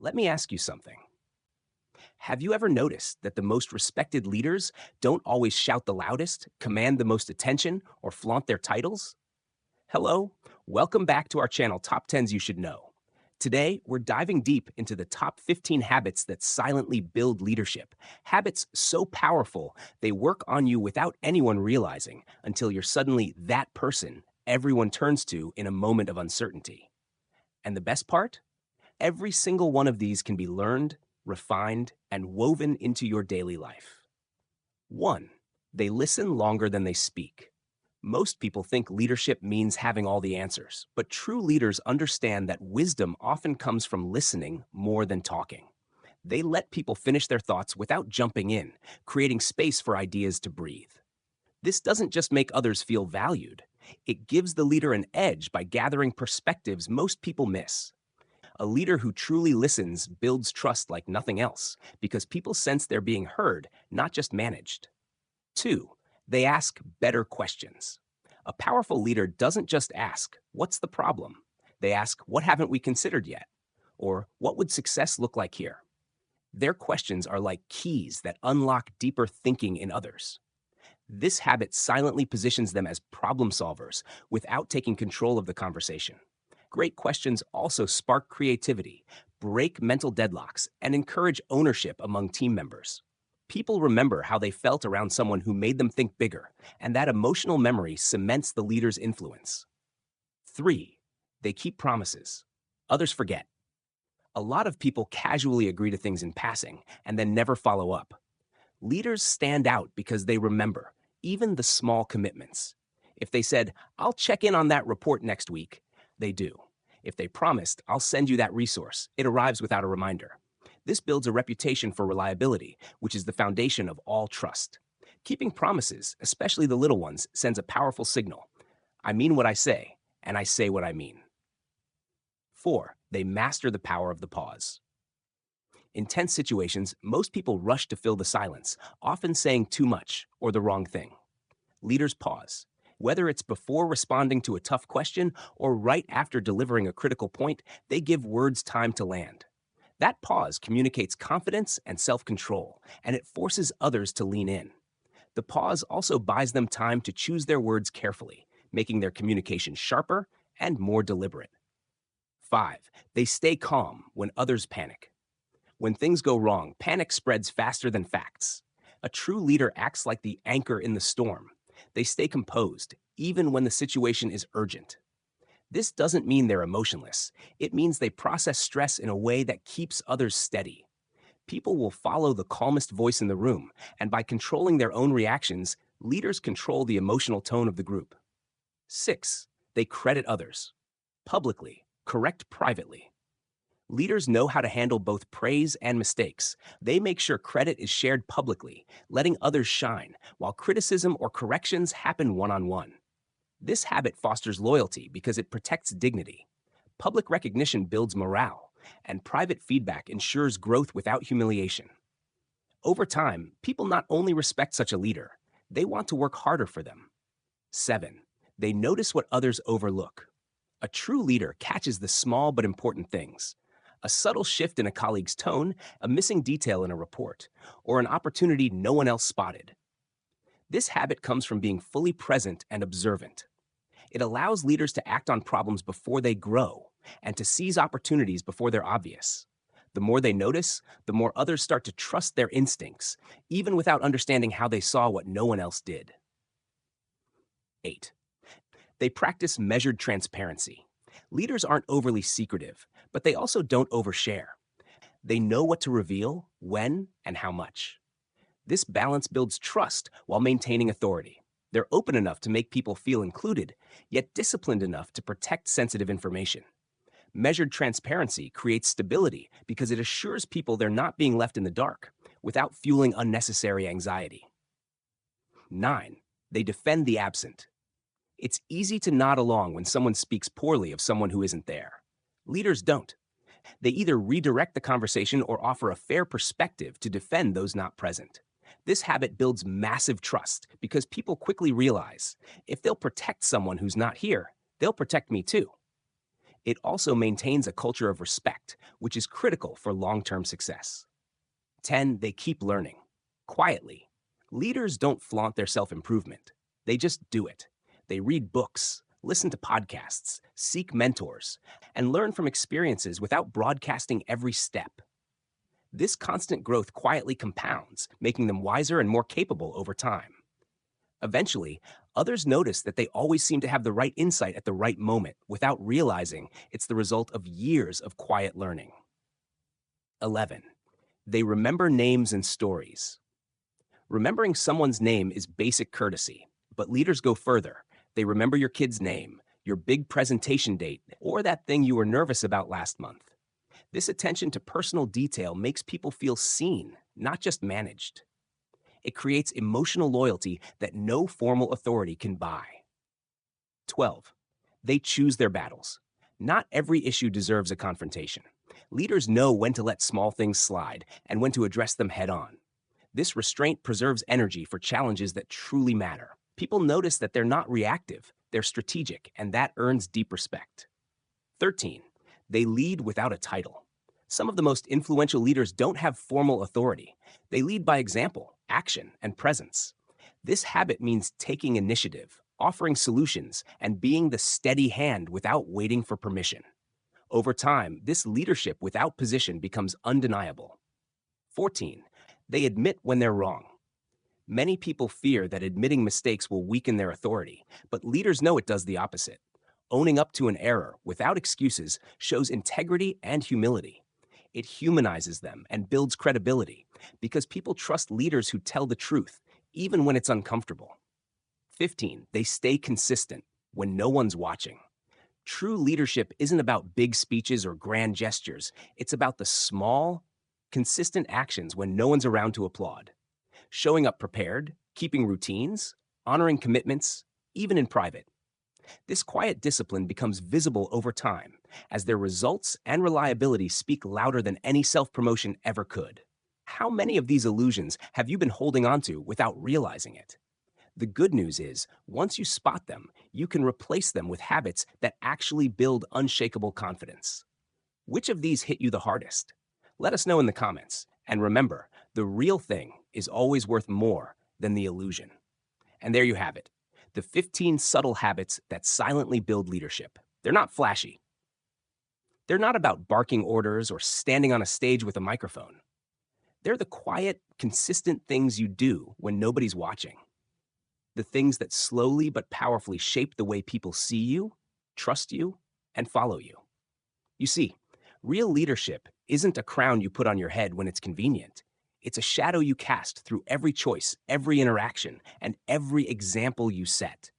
Let me ask you something. Have you ever noticed that the most respected leaders don't always shout the loudest, command the most attention, or flaunt their titles? Hello, welcome back to our channel Top 10s You Should Know. Today, we're diving deep into the top 15 habits that silently build leadership. Habits so powerful, they work on you without anyone realizing until you're suddenly that person everyone turns to in a moment of uncertainty. And the best part? Every single one of these can be learned, refined, and woven into your daily life. 1. They listen longer than they speak. Most people think leadership means having all the answers, but true leaders understand that wisdom often comes from listening more than talking. They let people finish their thoughts without jumping in, creating space for ideas to breathe. This doesn't just make others feel valued, it gives the leader an edge by gathering perspectives most people miss. A leader who truly listens builds trust like nothing else because people sense they're being heard, not just managed. 2. They ask better questions. A powerful leader doesn't just ask, "What's the problem?" They ask, "What haven't we considered yet?" Or, "What would success look like here?" Their questions are like keys that unlock deeper thinking in others. This habit silently positions them as problem solvers without taking control of the conversation. Great questions also spark creativity, break mental deadlocks, and encourage ownership among team members. People remember how they felt around someone who made them think bigger, and that emotional memory cements the leader's influence. 3. They keep promises. Others forget. A lot of people casually agree to things in passing and then never follow up. Leaders stand out because they remember, even the small commitments. If they said, "I'll check in on that report next week," they do. If they promised, "I'll send you that resource," it arrives without a reminder. This builds a reputation for reliability, which is the foundation of all trust. Keeping promises, especially the little ones, sends a powerful signal. I mean what I say, and I say what I mean. 4. They master the power of the pause. In tense situations, most people rush to fill the silence, often saying too much or the wrong thing. Leaders pause. Whether it's before responding to a tough question or right after delivering a critical point, they give words time to land. That pause communicates confidence and self-control, and it forces others to lean in. The pause also buys them time to choose their words carefully, making their communication sharper and more deliberate. 5. They stay calm when others panic. When things go wrong, panic spreads faster than facts. A true leader acts like the anchor in the storm. They stay composed, even when the situation is urgent. This doesn't mean they're emotionless. It means they process stress in a way that keeps others steady. People will follow the calmest voice in the room, and by controlling their own reactions, leaders control the emotional tone of the group. 6. They credit others. Publicly, correct privately. Leaders know how to handle both praise and mistakes. They make sure credit is shared publicly, letting others shine, while criticism or corrections happen one-on-one. This habit fosters loyalty because it protects dignity. Public recognition builds morale, and private feedback ensures growth without humiliation. Over time, people not only respect such a leader, they want to work harder for them. 7. They notice what others overlook. A true leader catches the small but important things. A subtle shift in a colleague's tone, a missing detail in a report, or an opportunity no one else spotted. This habit comes from being fully present and observant. It allows leaders to act on problems before they grow and to seize opportunities before they're obvious. The more they notice, the more others start to trust their instincts, even without understanding how they saw what no one else did. 8. They practice measured transparency. Leaders aren't overly secretive, but they also don't overshare. They know what to reveal, when, and how much. This balance builds trust while maintaining authority. They're open enough to make people feel included, yet disciplined enough to protect sensitive information. Measured transparency creates stability because it assures people they're not being left in the dark without fueling unnecessary anxiety. 9. They defend the absent. It's easy to nod along when someone speaks poorly of someone who isn't there. Leaders don't. They either redirect the conversation or offer a fair perspective to defend those not present. This habit builds massive trust because people quickly realize if they'll protect someone who's not here, they'll protect me too. It also maintains a culture of respect, which is critical for long term success. 10. They keep learning. Quietly. Leaders don't flaunt their self improvement, they just do it. They read books, listen to podcasts, seek mentors, and learn from experiences without broadcasting every step. This constant growth quietly compounds, making them wiser and more capable over time. Eventually, others notice that they always seem to have the right insight at the right moment without realizing it's the result of years of quiet learning. 11. They remember names and stories. Remembering someone's name is basic courtesy, but leaders go further. They remember your kid's name, your big presentation date, or that thing you were nervous about last month. This attention to personal detail makes people feel seen, not just managed. It creates emotional loyalty that no formal authority can buy. 12. They choose their battles. Not every issue deserves a confrontation. Leaders know when to let small things slide and when to address them head on. This restraint preserves energy for challenges that truly matter. People notice that they're not reactive, they're strategic, and that earns deep respect. 13. They lead without a title. Some of the most influential leaders don't have formal authority. They lead by example, action, and presence. This habit means taking initiative, offering solutions, and being the steady hand without waiting for permission. Over time, this leadership without position becomes undeniable. 14. They admit when they're wrong. Many people fear that admitting mistakes will weaken their authority, but leaders know it does the opposite. Owning up to an error without excuses shows integrity and humility. It humanizes them and builds credibility because people trust leaders who tell the truth, even when it's uncomfortable. 15. They stay consistent when no one's watching. True leadership isn't about big speeches or grand gestures. It's about the small, consistent actions when no one's around to applaud. Showing up prepared, keeping routines, honoring commitments, even in private. This quiet discipline becomes visible over time as their results and reliability speak louder than any self-promotion ever could. How many of these illusions have you been holding onto without realizing it? The good news is, once you spot them, you can replace them with habits that actually build unshakable confidence. Which of these hit you the hardest? Let us know in the comments. And remember, the real thing is always worth more than the illusion. And there you have it, the 15 subtle habits that silently build leadership. They're not flashy. They're not about barking orders or standing on a stage with a microphone. They're the quiet, consistent things you do when nobody's watching. The things that slowly but powerfully shape the way people see you, trust you, and follow you. You see, real leadership isn't a crown you put on your head when it's convenient. It's a shadow you cast through every choice, every interaction, and every example you set.